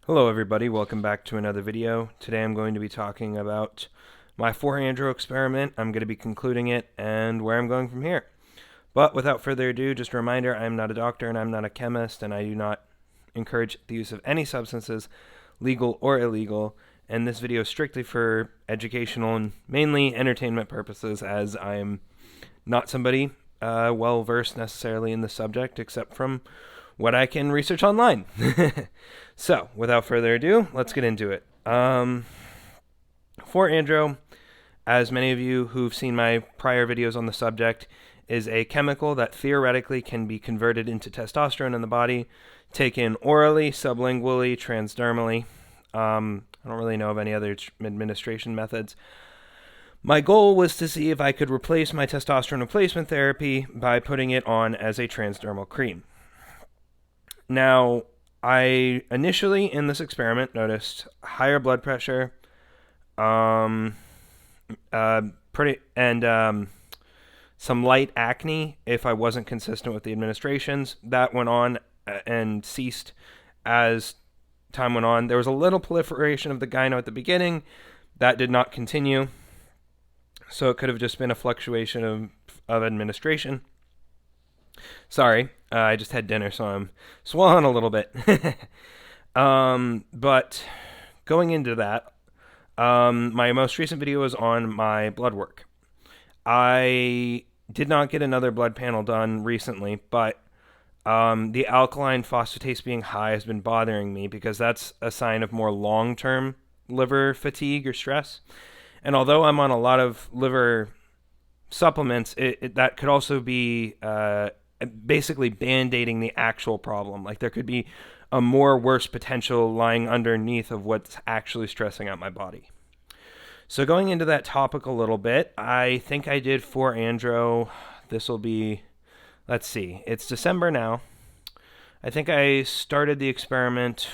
Hello everybody, welcome back to another video. Today I'm going to be talking about my 4-andro experiment. I'm going to be concluding it and where I'm going from here. But without further ado, just a reminder, I'm not a doctor and I'm not a chemist, and I do not encourage the use of any substances, legal or illegal, and this video is strictly for educational and mainly entertainment purposes, as I'm not somebody well versed necessarily in the subject except from what I can research online. So, without further ado, let's get into it. 4-andro, as many of you who've seen my prior videos on the subject, is a chemical that theoretically can be converted into testosterone in the body, taken orally, sublingually, transdermally. I don't really know of any other administration methods. My goal was to see if I could replace my testosterone replacement therapy by putting it on as a transdermal cream. Now, I initially in this experiment noticed higher blood pressure, some light acne if I wasn't consistent with the administrations. That went on and ceased as time went on. There was a little proliferation of the gyno at the beginning. That did not continue. So it could have just been a fluctuation of administration. Sorry, I just had dinner, so I'm swallowing a little bit. But going into that, my most recent video was on my blood work. I did not get another blood panel done recently, but the alkaline phosphatase being high has been bothering me because that's a sign of more long-term liver fatigue or stress. And although I'm on a lot of liver supplements, that could also be basically band-aiding the actual problem. Like there could be a more worse potential lying underneath of what's actually stressing out my body. So going into that topic a little bit, I think I did 4-andro. This will be, let's see, it's December now. I think I started the experiment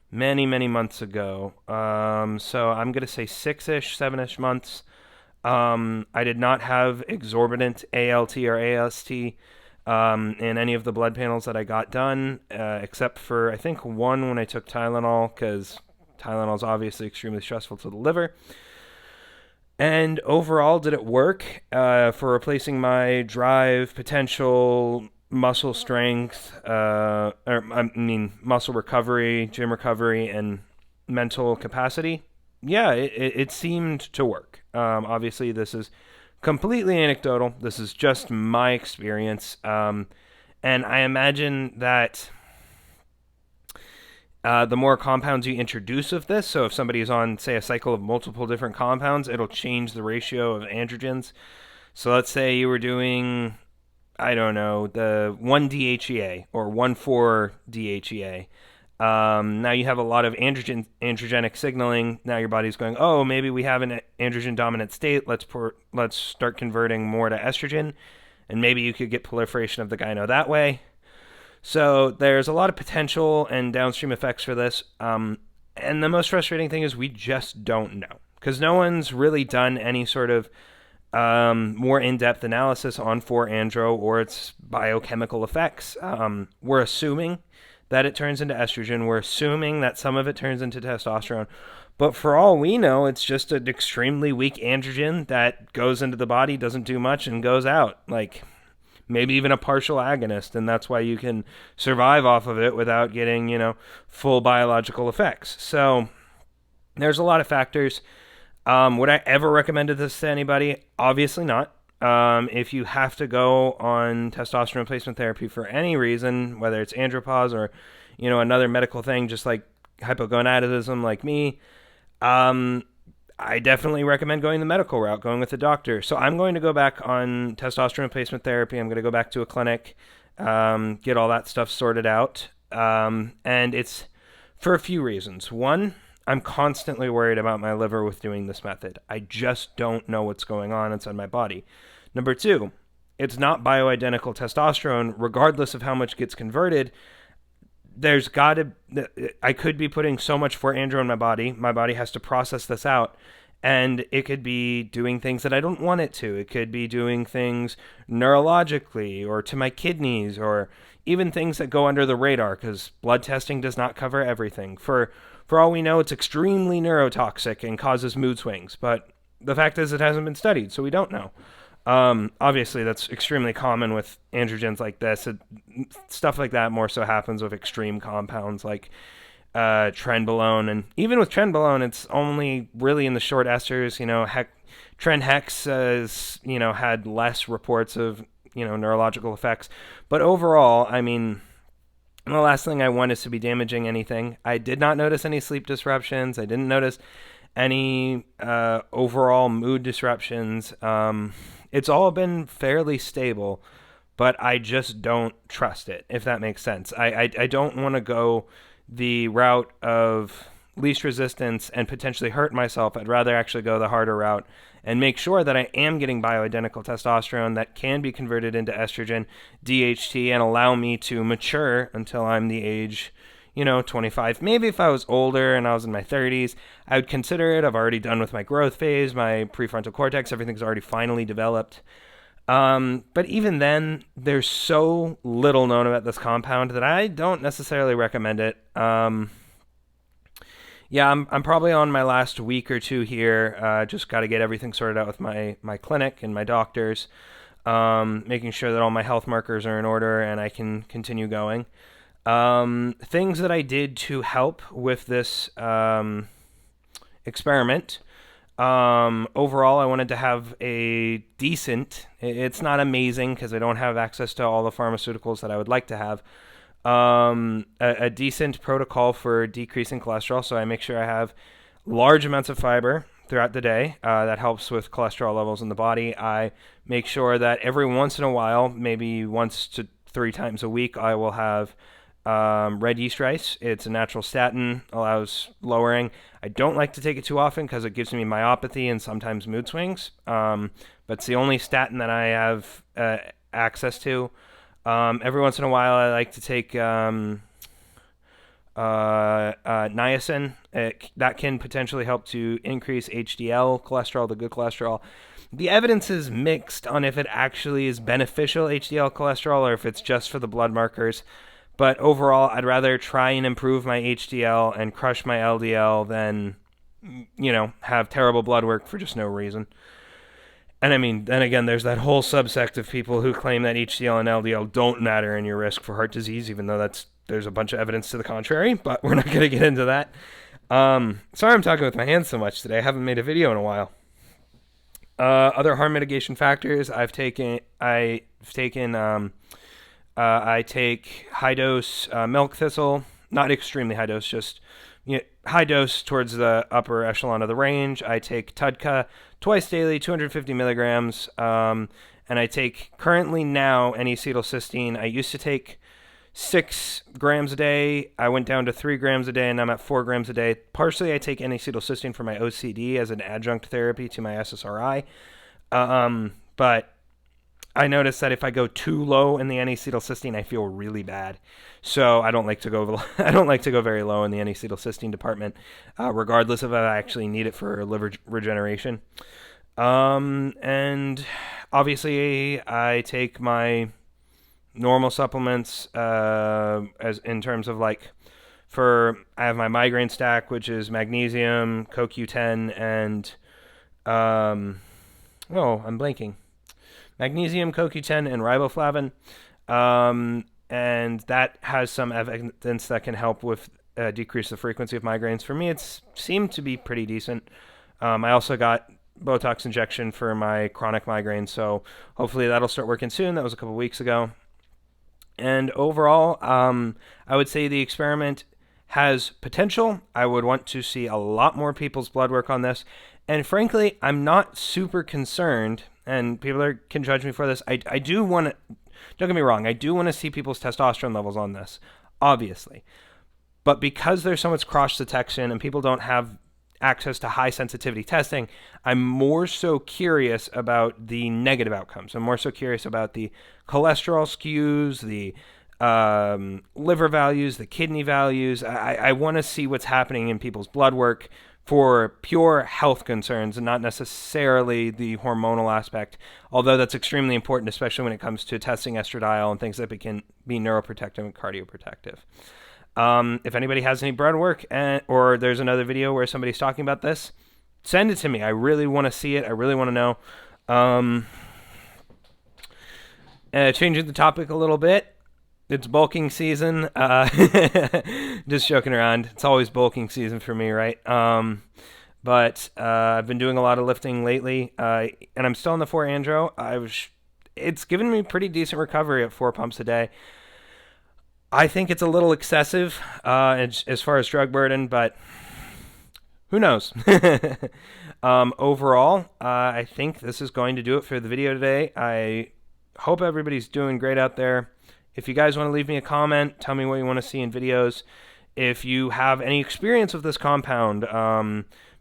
many months ago. So I'm going to say 6-ish, 7-ish months. I did not have exorbitant ALT or AST in any of the blood panels that I got done, except for, I think, one when I took Tylenol, because Tylenol is obviously extremely stressful to the liver. And overall, did it work for replacing my drive, potential, muscle strength, muscle recovery, gym recovery, and mental capacity? Yeah, it seemed to work. Obviously, this is completely anecdotal. This is just my experience. And I imagine that the more compounds you introduce of this, so if somebody is on, say, a cycle of multiple different compounds, it'll change the ratio of androgens. So let's say you were doing, I don't know, the 1-DHEA or 1,4-DHEA. Now you have a lot of androgenic signaling. Now your body's going, oh, maybe we have an androgen dominant state. Let's start converting more to estrogen, and maybe you could get proliferation of the gyno that way. So there's a lot of potential and downstream effects for this. And the most frustrating thing is we just don't know, because no one's really done any sort of more in-depth analysis on 4-andro or its biochemical effects. We're assuming that it turns into estrogen. We're assuming that some of it turns into testosterone. But for all we know, it's just an extremely weak androgen that goes into the body, doesn't do much, and goes out. Like, maybe even a partial agonist, and that's why you can survive off of it without getting, full biological effects. So there's a lot of factors. Would I ever recommend this to anybody? Obviously not. If you have to go on testosterone replacement therapy for any reason, whether it's andropause or, another medical thing, just like hypogonadism like me, I definitely recommend going the medical route, going with the doctor. So I'm going to go back on testosterone replacement therapy. I'm going to go back to a clinic, get all that stuff sorted out. And it's for a few reasons. One, I'm constantly worried about my liver with doing this method. I just don't know what's going on inside my body. Number two, it's not bioidentical testosterone, regardless of how much gets converted. I could be putting so much 4-andro in my body. My body has to process this out. And it could be doing things that I don't want it to. It could be doing things neurologically or to my kidneys or even things that go under the radar, because blood testing does not cover everything. For all we know, it's extremely neurotoxic and causes mood swings, but the fact is it hasn't been studied, so we don't know. Obviously, that's extremely common with androgens like this. Stuff like that more so happens with extreme compounds like trenbolone. And even with trenbolone, it's only really in the short esters. Trenhex has, had less reports of, neurological effects. But overall, I mean, the last thing I want is to be damaging anything. I did not notice any sleep disruptions. I didn't notice any overall mood disruptions. It's all been fairly stable, but I just don't trust it, if that makes sense. I don't want to go the route of least resistance and potentially hurt myself. I'd rather actually go the harder route and make sure that I am getting bioidentical testosterone that can be converted into estrogen, DHT, and allow me to mature until I'm the age 25. Maybe if I was older and I was in my 30s, I would consider it. I've already done with my growth phase, my prefrontal cortex, everything's already finally developed. But even then, there's so little known about this compound that I don't necessarily recommend it. Yeah, I'm probably on my last week or two here. Just got to get everything sorted out with my clinic and my doctors, making sure that all my health markers are in order and I can continue going. Things that I did to help with this experiment. Overall, I wanted to have a decent, it's not amazing because I don't have access to all the pharmaceuticals that I would like to have, a decent protocol for decreasing cholesterol. So I make sure I have large amounts of fiber throughout the day. That helps with cholesterol levels in the body. I make sure that every once in a while, maybe once to 3 times a week, I will have red yeast rice. It's a natural statin, allows lowering. I don't like to take it too often because it gives me myopathy and sometimes mood swings. But it's the only statin that I have access to. Every once in a while, I like to take niacin. That can potentially help to increase HDL cholesterol, the good cholesterol. The evidence is mixed on if it actually is beneficial HDL cholesterol or if it's just for the blood markers. But overall, I'd rather try and improve my HDL and crush my LDL than, have terrible blood work for just no reason. And I mean, then again, there's that whole subsect of people who claim that HDL and LDL don't matter in your risk for heart disease, even though there's a bunch of evidence to the contrary, but we're not going to get into that. Sorry I'm talking with my hands so much today. I haven't made a video in a while. Other harm mitigation factors, I take high dose milk thistle, not extremely high dose, just high dose towards the upper echelon of the range. I take Tudka twice daily, 250 milligrams, and I take currently now N-acetylcysteine. I used to take 6 grams a day. I went down to 3 grams a day, and I'm at 4 grams a day. Partially, I take N-acetylcysteine for my OCD as an adjunct therapy to my SSRI, but I noticed that if I go too low in the N-acetylcysteine, I feel really bad. So I don't like to go very low in the N-acetylcysteine department, regardless of if I actually need it for liver regeneration. And obviously, I take my normal supplements as in terms of I have my migraine stack, which is magnesium, CoQ10, and I'm blanking. Magnesium, CoQ10, and riboflavin, and that has some evidence that can help with decrease the frequency of migraines. For me, it's seemed to be pretty decent. I also got Botox injection for my chronic migraine, so hopefully that'll start working soon. That was a couple weeks ago. And overall, I would say the experiment has potential. I would want to see a lot more people's blood work on this. And frankly, I'm not super concerned, and people can judge me for this. I do want to, don't get me wrong, I do want to see people's testosterone levels on this, obviously. But because there's so much cross detection and people don't have access to high sensitivity testing, I'm more so curious about the negative outcomes. I'm more so curious about the cholesterol skews, the liver values, the kidney values. I want to see what's happening in people's blood work for pure health concerns and not necessarily the hormonal aspect, although that's extremely important, especially when it comes to testing estradiol and things that can be neuroprotective and cardioprotective. If anybody has any blood work or there's another video where somebody's talking about this, send it to me. I really want to see it. I really want to know. Changing the topic a little bit. It's bulking season. Just joking around. It's always bulking season for me, right? But I've been doing a lot of lifting lately, and I'm still on the 4 andro. It's given me pretty decent recovery at 4 pumps a day. I think it's a little excessive as far as drug burden, but who knows? Overall, I think this is going to do it for the video today. I hope everybody's doing great out there. If you guys want to leave me a comment, tell me what you want to see in videos. If you have any experience with this compound,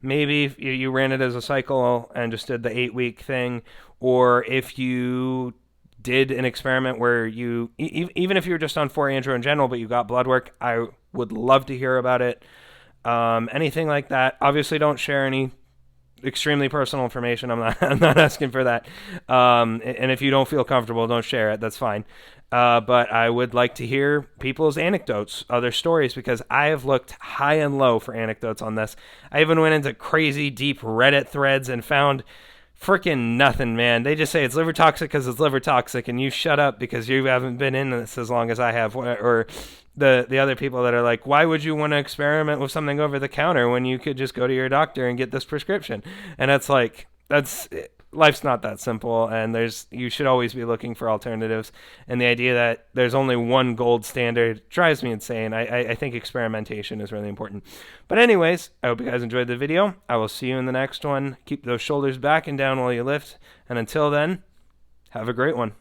maybe if you ran it as a cycle and just did the 8-week thing, or if you did an experiment where you, even if you were just on 4 andro in general, but you got blood work, I would love to hear about it. Anything like that. Obviously, don't share any extremely personal information. I'm not asking for that. And if you don't feel comfortable, don't share it. That's fine. But I would like to hear people's anecdotes, other stories, because I have looked high and low for anecdotes on this. I even went into crazy deep Reddit threads and found freaking nothing, man. They just say it's liver toxic because it's liver toxic, and you shut up because you haven't been in this as long as I have. Or the other people that are like, why would you want to experiment with something over the counter when you could just go to your doctor and get this prescription? And it's like, life's not that simple, and you should always be looking for alternatives. And the idea that there's only one gold standard drives me insane. I think experimentation is really important. But anyways, I hope you guys enjoyed the video. I will see you in the next one. Keep those shoulders back and down while you lift. And until then, have a great one.